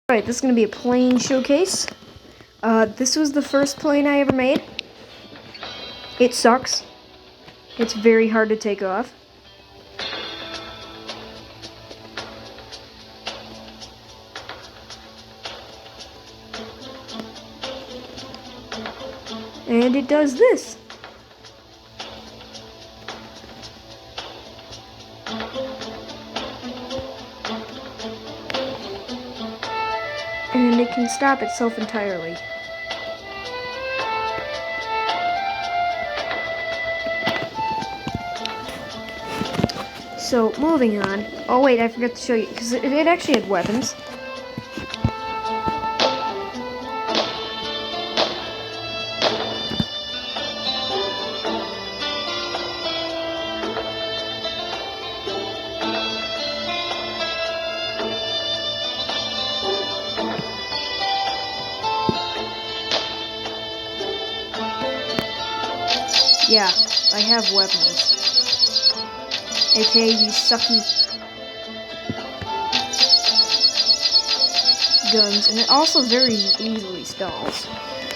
Alright, this is going to be a plane showcase. This was the first plane I ever made. It sucks. It's very hard to take off. And it does this. And it can stop itself entirely. So, moving on. Oh wait, I forgot to show you, because it actually had weapons. Yeah, I have weapons. AKA these sucky guns, and it also very easily stalls.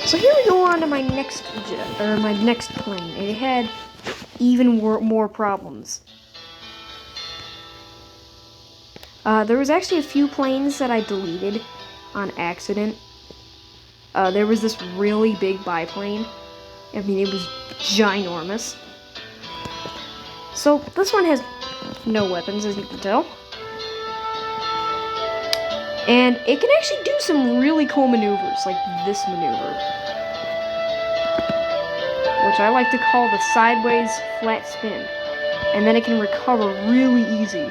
So here we go on to my next plane. It had even more problems. There was actually a few planes that I deleted on accident. There was this really big biplane. I mean, it was ginormous. So this one has no weapons, as you can tell. And it can actually do some really cool maneuvers, like this maneuver, which I like to call the sideways flat spin. And then it can recover really easy.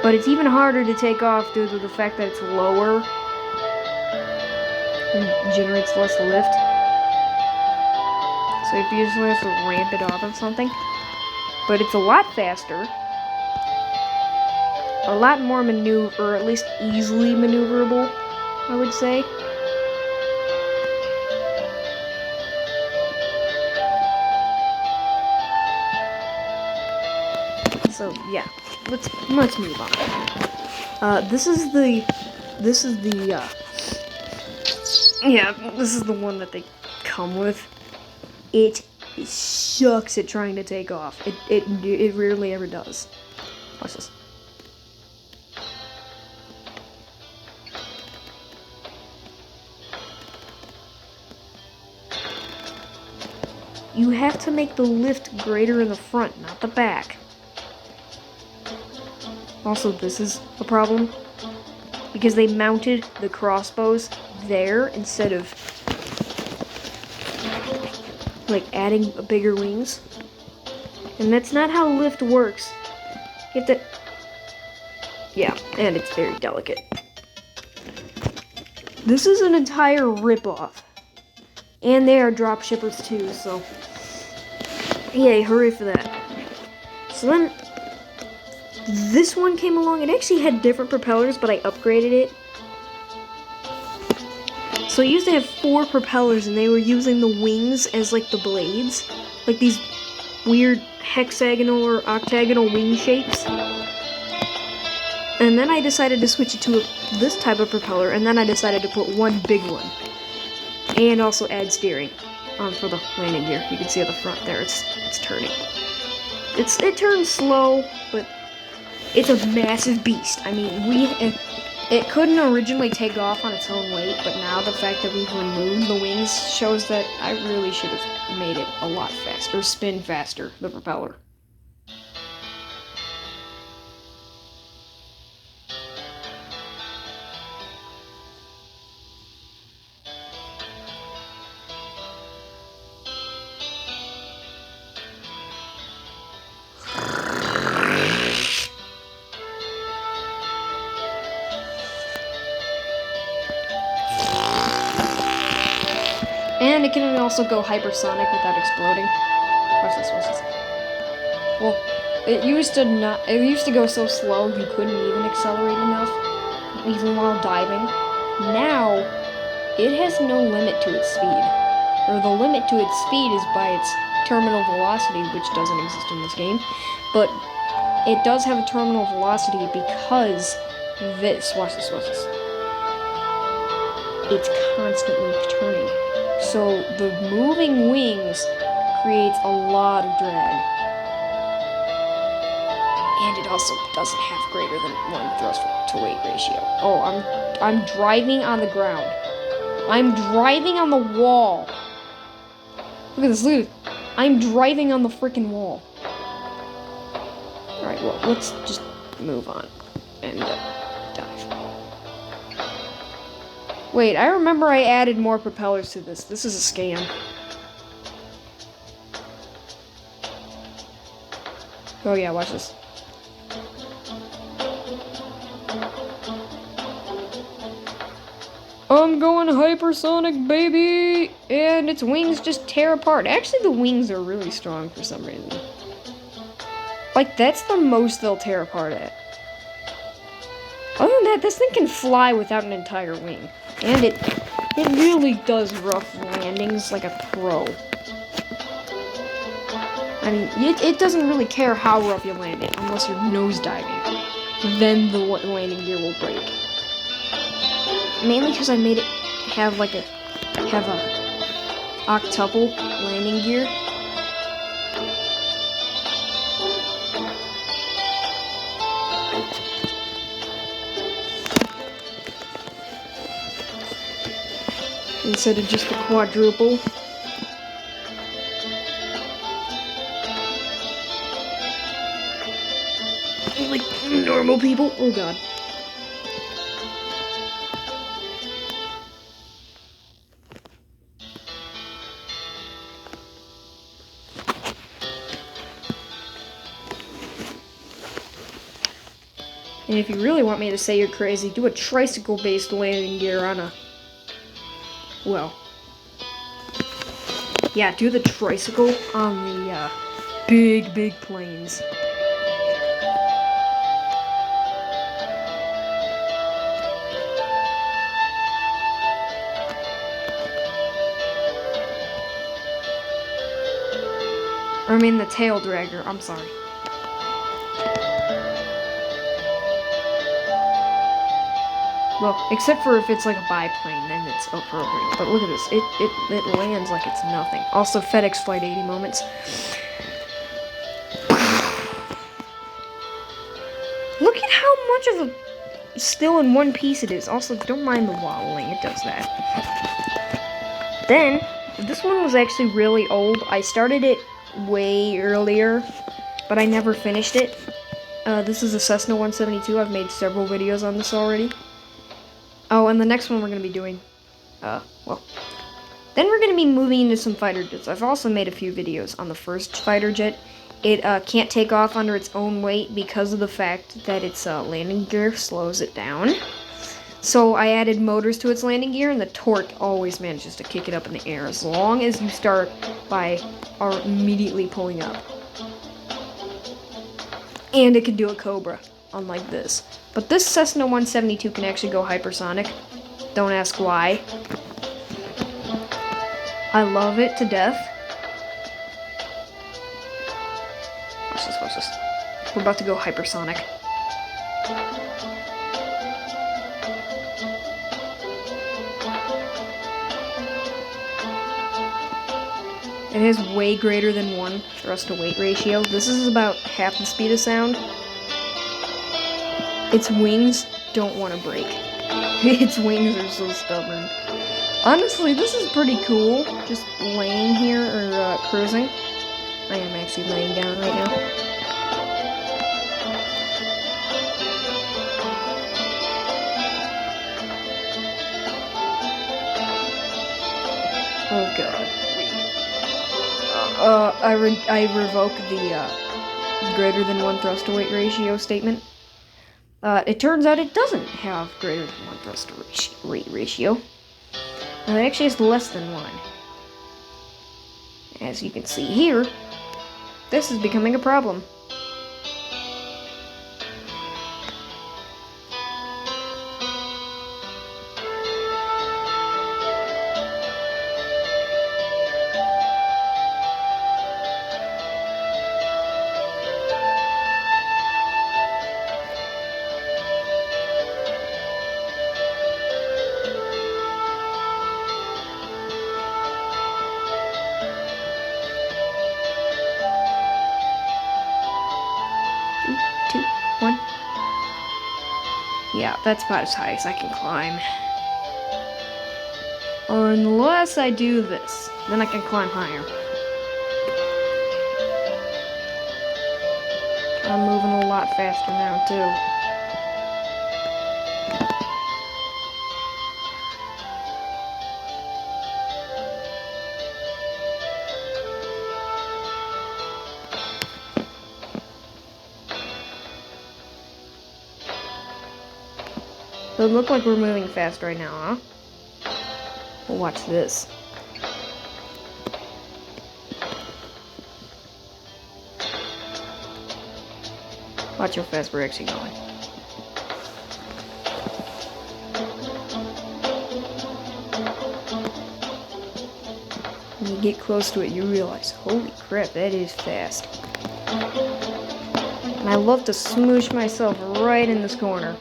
But it's even harder to take off due to the fact that it's lower and generates less lift. So you usually have to ramp it off of something. But it's a lot faster. A lot more or at least easily maneuverable, I would say. So yeah, let's move on. This is the one that they come with. It sucks at trying to take off. It rarely ever does. Watch this. You have to make the lift greater in the front, not the back. Also, this is a problem because they mounted the crossbows there instead of like adding bigger wings. And that's not how lift works. You have to... Yeah, and it's very delicate. This is an entire ripoff. And they are drop shippers too, so... Yay, hooray for that. So then... This one came along. It actually had different propellers, but I upgraded it. So it used to have 4 propellers, and they were using the wings as, like, the blades. Like these weird hexagonal or octagonal wing shapes. And then I decided to switch it to this type of propeller, and then I decided to put one big one. And also add steering for the landing gear. You can see at the front there, it's turning. It turns slow, but it's a massive beast. I mean, it couldn't originally take off on its own weight, but now the fact that we've removed the wings shows that I really should have made it a lot faster, spin faster, the propeller. And it can also go hypersonic without exploding. Watch this. Well, it used to go so slow you couldn't even accelerate enough, even while diving. Now, it has no limit to its speed. Or the limit to its speed is by its terminal velocity, which doesn't exist in this game. But it does have a terminal velocity because this. Watch this. it's constantly turning. So the moving wings creates a lot of drag. And it also doesn't have greater than 1 thrust to weight ratio. Oh, I'm driving on the ground. I'm driving on the wall. Look at this, look. I'm driving on the freaking wall. Alright, well, let's just move on and dive. Wait, I remember I added more propellers to this. This is a scam. Oh yeah, watch this. I'm going hypersonic, baby! And its wings just tear apart. Actually, the wings are really strong for some reason. Like, that's the most they'll tear apart at. Other than that, this thing can fly without an entire wing. And it really does rough landings like a pro. I mean, it doesn't really care how rough you land it, unless you're nosediving. Then the landing gear will break. Mainly because I made it have a octuple landing gear. Instead of just the quadruple. Like normal people. Oh god. And if you really want me to say you're crazy, do a tricycle-based landing gear on a... Well... Yeah, do the tricycle on the, big planes. I mean the tail dragger, I'm sorry. Well, except for if it's like a biplane, then it's appropriate. But look at this, it lands like it's nothing. Also, FedEx Flight 80 moments. Look at how much of a still in one piece it is. Also, don't mind the waddling, it does that. Then, this one was actually really old. I started it way earlier, but I never finished it. This is a Cessna 172. I've made several videos on this already. Oh, and the next one we're going to be doing, well, then we're going to be moving into some fighter jets. I've also made a few videos on the first fighter jet. It can't take off under its own weight because of the fact that its landing gear slows it down. So I added motors to its landing gear, and the torque always manages to kick it up in the air as long as you start by immediately pulling up. And it can do a Cobra, unlike this. But this Cessna 172 can actually go hypersonic. Don't ask why. I love it to death. Watch this. We're about to go hypersonic. It has way greater than 1 thrust to weight ratio. This is about half the speed of sound. Its wings don't want to break. Its wings are so stubborn. Honestly, this is pretty cool. Just laying here, or cruising. I am actually laying down right now. Oh god. I revoke the greater than 1 thrust to weight ratio statement. It turns out it doesn't have greater than 1 thrust to weight ratio. It actually has less than 1. As you can see here, this is becoming a problem. Yeah, that's about as high as I can climb. Unless I do this. Then I can climb higher. I'm moving a lot faster now, too. Doesn't look like we're moving fast right now, huh? Well, watch this. Watch how fast we're actually going. When you get close to it, you realize, holy crap, that is fast. And I love to smoosh myself right in this corner.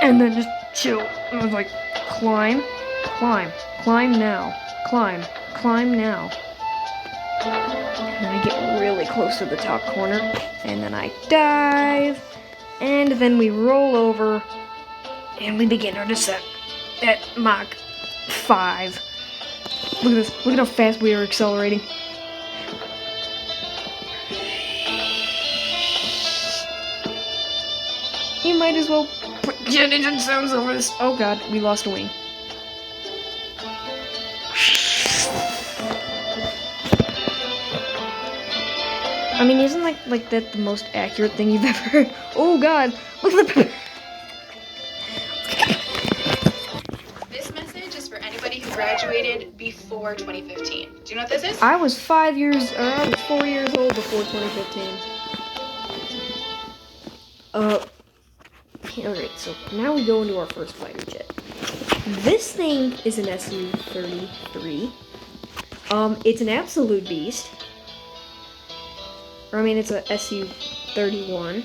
And then just chill. And I was like, climb, climb, climb now, climb, climb now. And then I get really close to the top corner, and then I dive, and then we roll over, and we begin our descent at Mach 5. Look at this, look at how fast we are accelerating. You might as well put jet engine sounds over this. Oh god, we lost a wing. I mean, isn't like that the most accurate thing you've ever heard? Oh god, look at the... This message is for anybody who graduated before 2015. Do you know what this is? I was 4 years old before 2015. Alright, so now we go into our first fighter jet. This thing is an Su-33. It's an absolute beast. Or, I mean, it's a Su-31.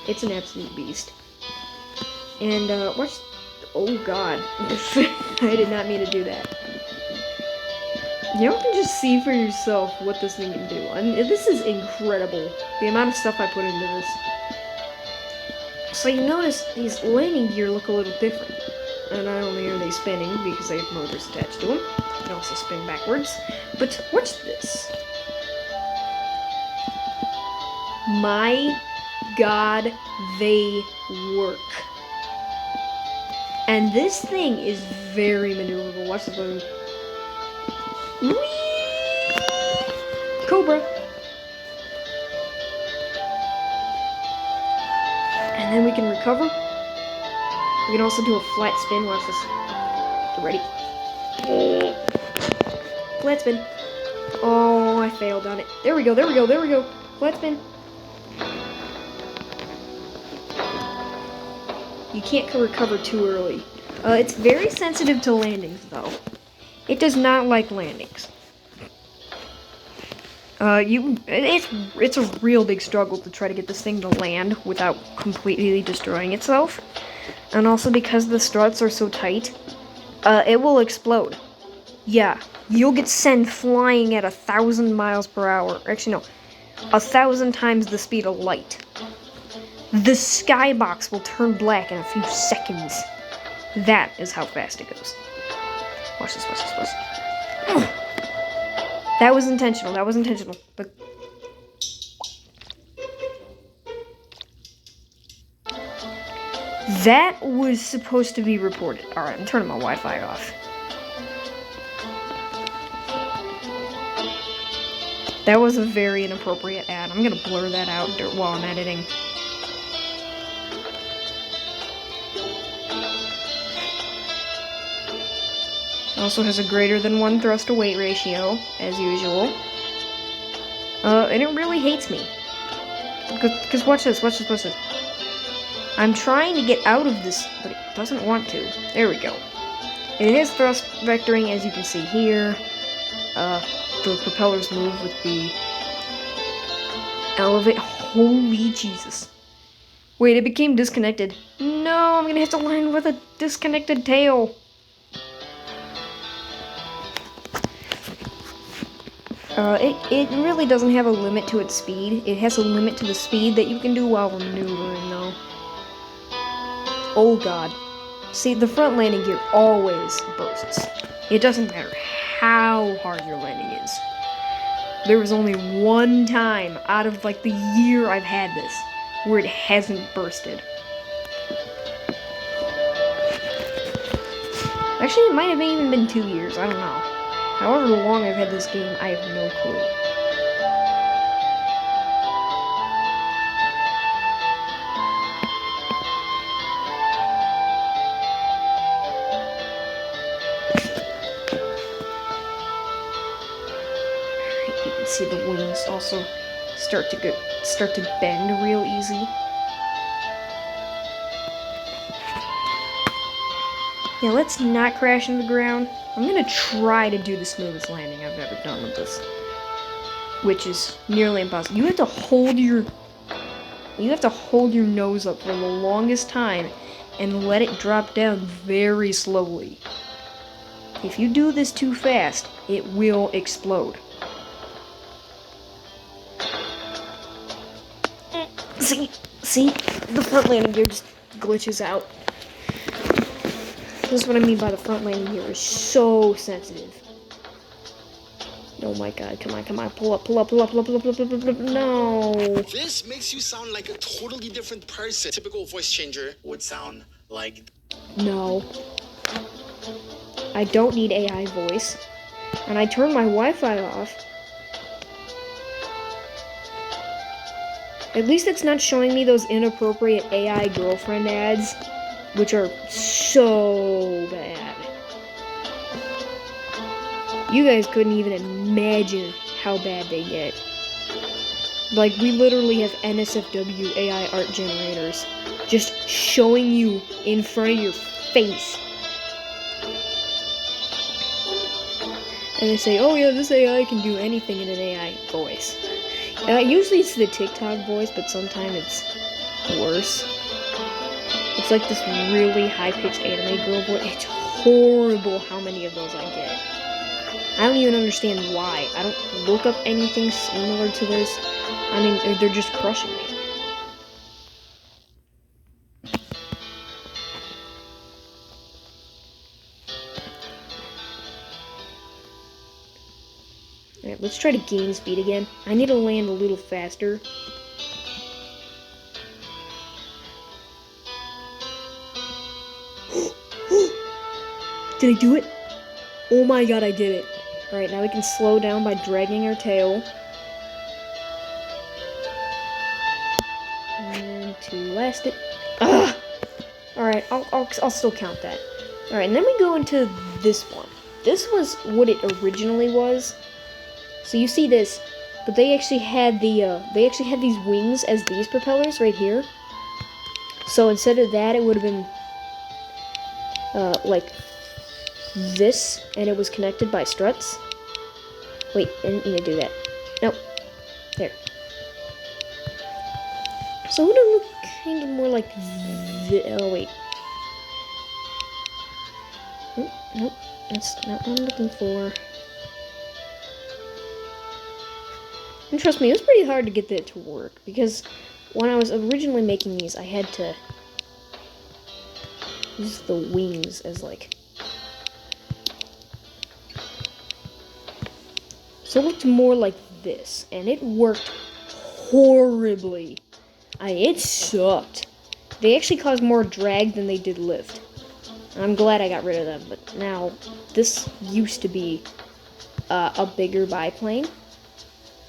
It's an absolute beast. And, watch... Oh, God. I did not mean to do that. You can just see for yourself what this thing can do. I mean, this is incredible. The amount of stuff I put into this. So you notice these landing gear look a little different. And not only are they spinning because they have motors attached to them, they can also spin backwards. But watch this. My god, they work. And this thing is very maneuverable. Watch this move. Whee! Cobra. And then we can recover. We can also do a flat spin. Watch this. Get ready. Flat spin. Oh, I failed on it. There we go, there we go, there we go. Flat spin. You can't recover too early. It's very sensitive to landings, though. It does not like landings. It's a real big struggle to try to get this thing to land without completely destroying itself. And also because the struts are so tight, it will explode. Yeah, you'll get sent flying at 1,000 miles per hour. Actually, no, 1,000 times the speed of light. The skybox will turn black in a few seconds. That is how fast it goes. Watch this, watch this, watch this. That was intentional, that was intentional. But that was supposed to be reported. Alright, I'm turning my Wi-Fi off. That was a very inappropriate ad. I'm gonna blur that out while I'm editing. Also has a greater than 1 thrust to weight ratio, as usual. And it really hates me. Because watch this, watch this, watch this. I'm trying to get out of this, but it doesn't want to. There we go. It has thrust vectoring, as you can see here. The propellers move with the elevate. Holy Jesus. Wait, it became disconnected. No, I'm gonna have to land with a disconnected tail. It really doesn't have a limit to its speed. It has a limit to the speed that you can do while maneuvering, though. Oh god. See, the front landing gear always bursts. It doesn't matter how hard your landing is. There was only one time out of like the year I've had this where it hasn't bursted. Actually, it might have even been 2 years, I don't know. However long I've had this game, I have no clue. You can see the wings also start to bend real easy. Yeah, let's not crash into the ground. I'm gonna try to do the smoothest landing I've ever done with this, which is nearly impossible. You have to hold your nose up for the longest time and let it drop down very slowly. If you do this too fast, it will explode. See, the front landing gear just glitches out. This is what I mean by the front landing gear is so sensitive. Oh my god, come on, pull up. No. This makes you sound like a totally different person. Typical voice changer would sound like... No. I don't need AI voice. And I turned my Wi-Fi off. At least it's not showing me those inappropriate AI girlfriend ads, which are so bad. You guys couldn't even imagine how bad they get. Like, we literally have NSFW AI art generators just showing you in front of your face. And they say, oh yeah, this AI can do anything in an AI voice. Usually it's the TikTok voice, but sometimes it's worse. It's like this really high-pitched anime girl voice. It's horrible how many of those I get. I don't even understand why. I don't look up anything similar to this. I mean, they're just crushing me. Alright, let's try to gain speed again. I need to land a little faster. Did I do it? Oh my god, I did it. Alright, now we can slow down by dragging our tail. And to last it. Ah! Alright, I'll still count that. Alright, and then we go into this one. This was what it originally was. So you see this, but they actually had these wings as these propellers right here. So instead of that, it would have been like this, and it was connected by struts. Wait, I didn't mean to do that. Nope. There. So it would have looked kind of more like oh wait. Nope. That's not what I'm looking for. And trust me, it was pretty hard to get that to work, because when I was originally making these, I had to use the wings as like... So it looked more like this, and it worked horribly. It sucked. They actually caused more drag than they did lift. I'm glad I got rid of them, but now this used to be a bigger biplane.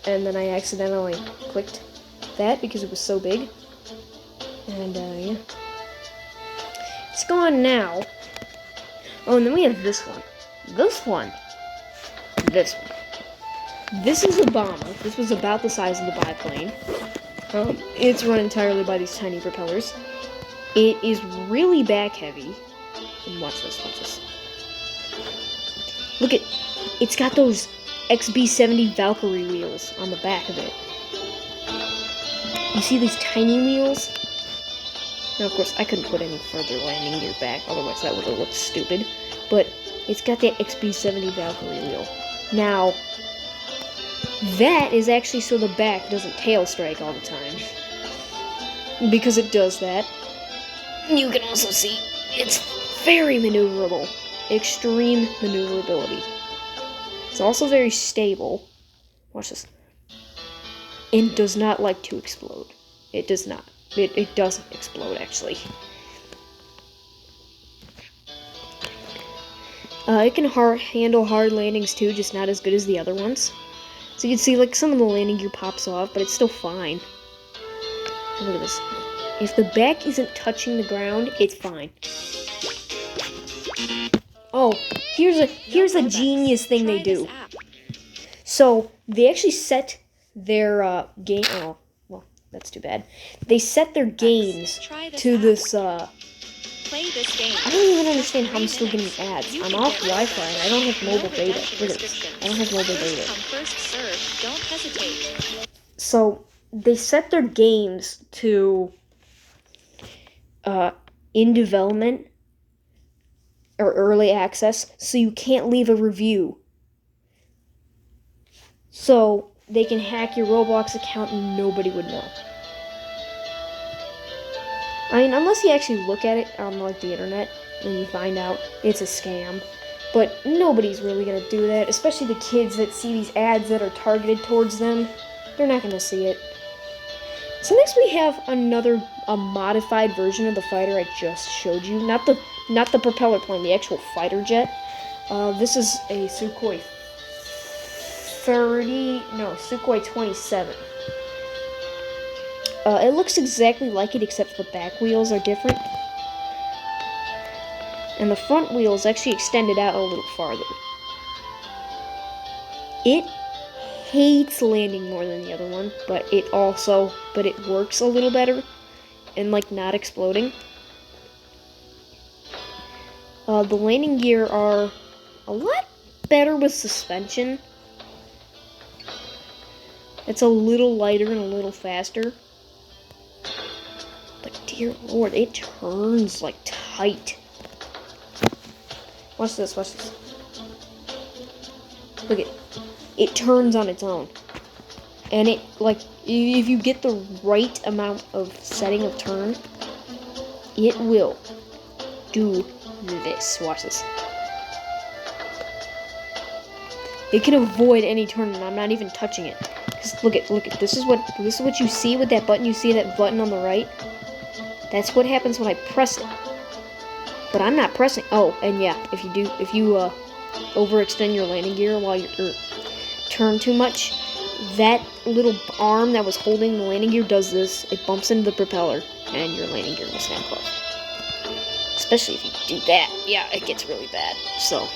And then I accidentally clicked that because it was so big. And, yeah. It's gone now. Oh, and then we have this one. This one. This is a bomber. This was about the size of the biplane. It's run entirely by these tiny propellers. It is really back heavy. And watch this. Look at, it's got those XB70 Valkyrie wheels on the back of it. You see these tiny wheels? Now, of course, I couldn't put any further landing gear back, otherwise that would have looked stupid. But it's got that XB70 Valkyrie wheel. Now, that is actually so the back doesn't tail strike all the time. Because it does that. You can also see it's very maneuverable. Extreme maneuverability. It's also very stable. Watch this. And does not like to explode. It does not. It doesn't explode, actually. It can handle hard landings too, just not as good as the other ones. So you can see, like, some of the landing gear pops off, but it's still fine. Look at this. If the back isn't touching the ground, it's fine. Oh, here's a genius thing they do. So they actually set their game. Oh, well, that's too bad. They set their games to this. Play this game. I don't even understand how I'm still getting ads. I'm off Wi-Fi and I don't have mobile data. Look at this. I don't have mobile data. First come, first serve. Don't hesitate. So they set their games to in development or early access, so you can't leave a review. So they can hack your Roblox account and nobody would know. I mean, unless you actually look at it on, like, the internet and you find out it's a scam. But nobody's really gonna do that, especially the kids that see these ads that are targeted towards them. They're not gonna see it. So next we have a modified version of the fighter I just showed you. Not the propeller plane, the actual fighter jet. This is a Sukhoi 27. It looks exactly like it, except the back wheels are different. And the front wheels actually extended out a little farther. It hates landing more than the other one, but it works a little better and, like, not exploding. The landing gear are a lot better with suspension. It's a little lighter and a little faster. But dear lord, it turns like tight. Watch this, watch this. Look at it. It turns on its own. And it, like, if you get the right amount of setting of turn, it will do this. Watch this. It can avoid any turn, and I'm not even touching it. Cause look at this is what you see with that button. You see that button on the right? That's what happens when I press it. But I'm not pressing. Oh, and yeah, if you overextend your landing gear while you're turn too much, that little arm that was holding the landing gear does this. It bumps into the propeller, and your landing gear will snap off. Especially if you do that. Yeah, it gets really bad. So.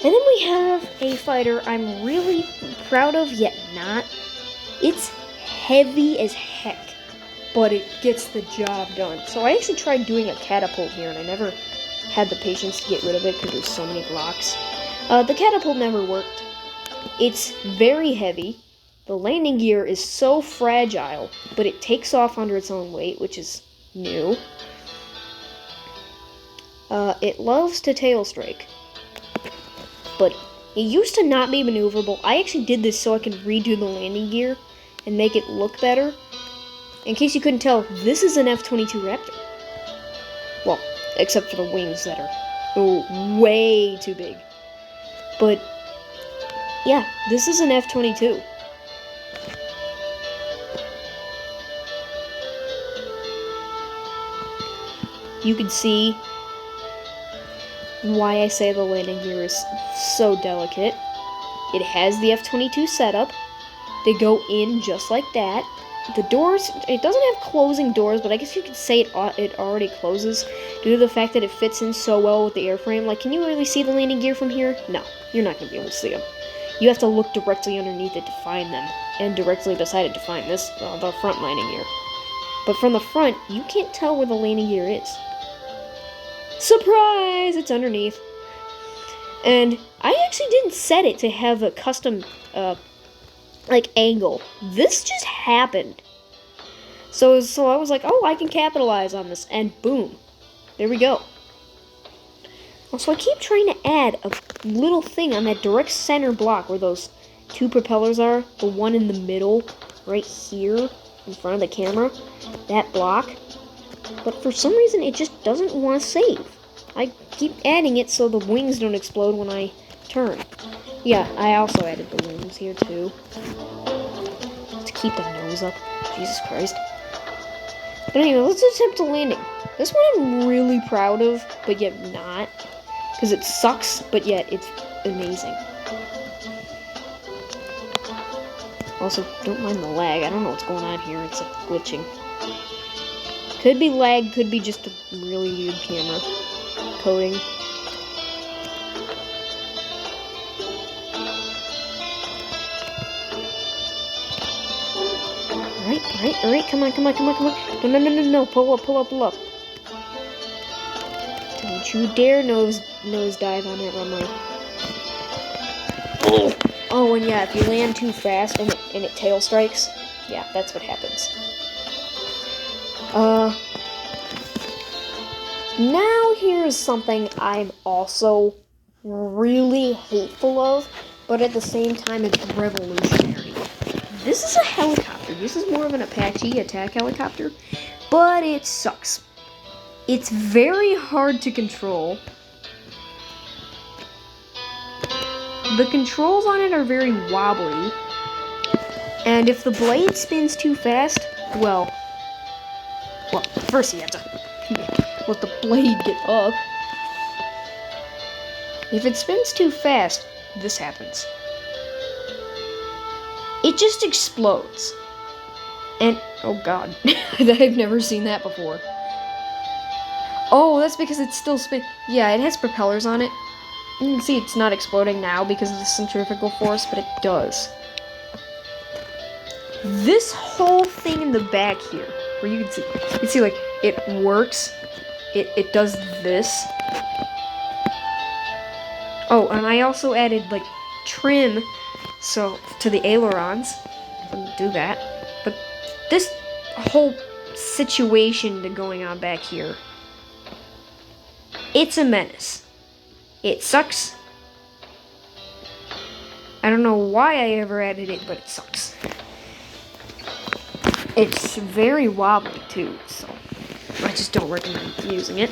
And then we have a fighter I'm really proud of, yet not. It's heavy as heck, but it gets the job done. So I actually tried doing a catapult here, and I never had the patience to get rid of it because there's so many blocks. The catapult never worked. It's very heavy. The landing gear is so fragile, but it takes off under its own weight, which is new. It loves to tail strike. But it used to not be maneuverable. I actually did this so I could redo the landing gear and make it look better. In case you couldn't tell, this is an F-22 Raptor. Well, except for the wings that are way too big. But, yeah, this is an F-22. You can see why I say the landing gear is so delicate. It has the F-22 setup. They go in just like that. The doors, it doesn't have closing doors, but I guess you could say it already closes due to the fact that it fits in so well with the airframe. Like, can you really see the landing gear from here? No, you're not going to be able to see them. You have to look directly underneath it to find them, and directly beside it to find this, the front landing gear. But from the front, you can't tell where the landing gear is. Surprise! It's underneath. And I actually didn't set it to have a custom, angle. This just happened. So I was like, oh, I can capitalize on this. And boom. There we go. Also, I keep trying to add a little thing on that direct center block where those two propellers are. The one in the middle, right here. in front of the camera, that block. But for some reason, it just doesn't want to save. I keep adding it so the wings don't explode when I turn. Yeah, I also added balloons here too. To keep the nose up. Jesus Christ. But anyway, let's attempt a landing. This one I'm really proud of, but yet not. Because it sucks, but yet it's amazing. Also, don't mind the lag. I don't know what's going on here. It's like glitching. Could be lag, could be just a really weird camera coding. Alright, come on. No, pull up. Don't you dare nose dive on that runway. Oh, and yeah, if you land too fast and it tail strikes, yeah, that's what happens. Now here's something I'm also really hateful of, but at the same time it's revolutionary. This is a helicopter. This is more of an Apache attack helicopter, but it sucks. It's very hard to control. The controls on it are very wobbly, and if the blade spins too fast, well, first you have to let the blade get up. If it spins too fast, this happens. It just explodes. And, oh god, I've never seen that before. Oh, that's because it's still yeah, it has propellers on it. You can see it's not exploding now because of the centrifugal force, but it does. This whole thing in the back here, where you can see like, it works. It does this. Oh, and I also added like trim to the ailerons. I didn't do that. But this whole situation going on back here, it's a menace. It sucks. I don't know why I ever added it, but it sucks. It's very wobbly too, so I just don't recommend using it.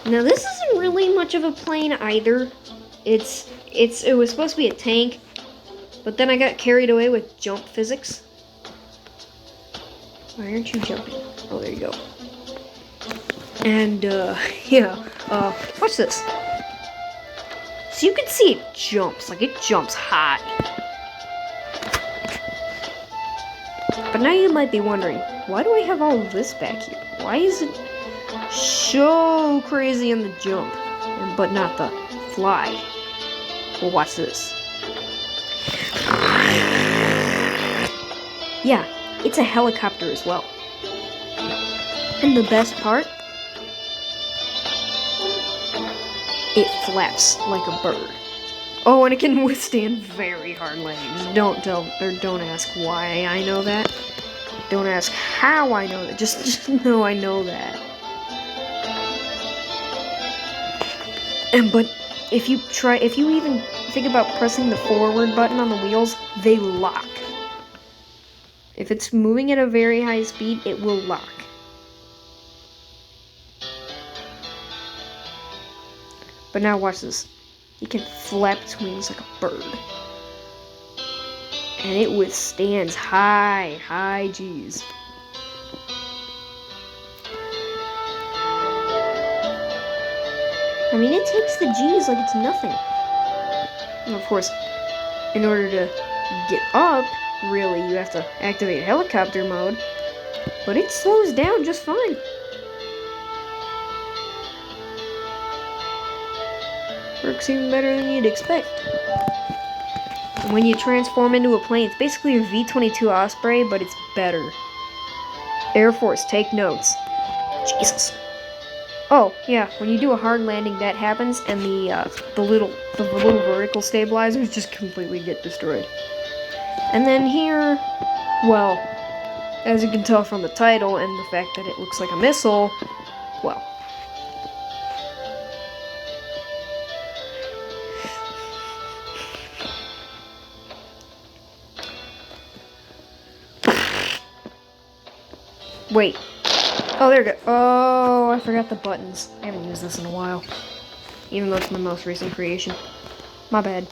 Now this isn't really much of a plane either. It was supposed to be a tank, but then I got carried away with jump physics. Why aren't you jumping? Oh, there you go. And yeah, watch this. So you can see it jumps, like it jumps high. But now you might be wondering, why do I have all of this back here? Why is it so crazy in the jump, but not the fly? Well, watch this. Yeah, it's a helicopter as well. And the best part, it flaps like a bird. Oh, and it can withstand very hard landings. Don't ask why I know that. Don't ask how I know that. Just know I know that. But if you even think about pressing the forward button on the wheels, they lock. If it's moving at a very high speed, it will lock. But now watch this. It can flap its wings like a bird. And it withstands high G's. I mean, it takes the G's like it's nothing. And of course, in order to get up, really, you have to activate helicopter mode. But it slows down just fine. Works even better than you'd expect. And when you transform into a plane, it's basically a V-22 Osprey, but it's better. Air Force, take notes. Jesus. Oh, yeah, when you do a hard landing, that happens, and the little vertical stabilizers just completely get destroyed. And then here, well, as you can tell from the title and the fact that it looks like a missile, well, Wait. Oh, there we go. Oh, I forgot the buttons. I haven't used this in a while. Even though it's my most recent creation. My bad.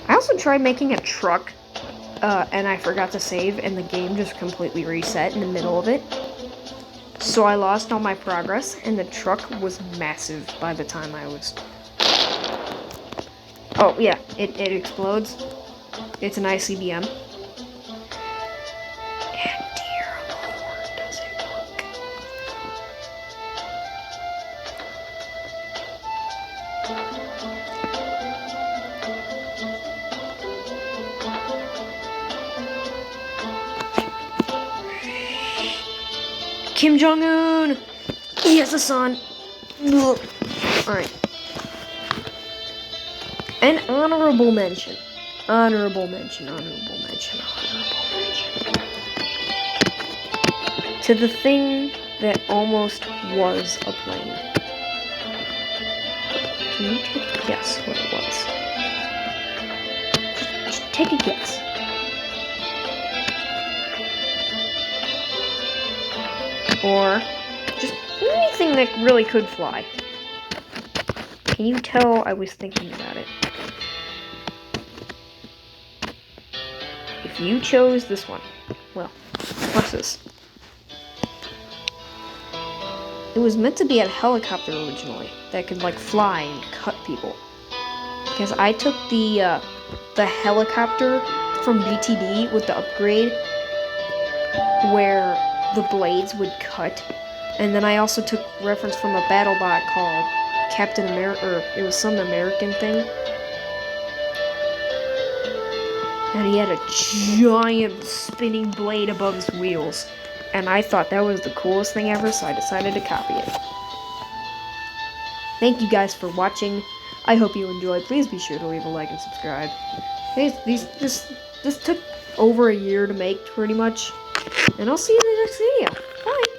I also tried making a truck, and I forgot to save, and the game just completely reset in the middle of it. So I lost all my progress, and the truck was massive by the time I was... Oh, yeah, it explodes. It's an ICBM. And dear Lord, does it look... Kim Jong-un! He has a son! Alright. An honorable mention. Honorable mention, honorable mention, honorable mention. To the thing that almost was a plane. Can you take a guess what it was? Just take a guess. Or just anything that really could fly. Can you tell I was thinking about it? If you chose this one, well, what's this? It was meant to be a helicopter originally that could like fly and cut people. Because I took the helicopter from BTD with the upgrade where the blades would cut, and then I also took reference from a BattleBot called Captain America, or it was some American thing. And he had a giant spinning blade above his wheels. And I thought that was the coolest thing ever, so I decided to copy it. Thank you guys for watching. I hope you enjoyed. Please be sure to leave a like and subscribe. This took over a year to make, pretty much. And I'll see you in the next video.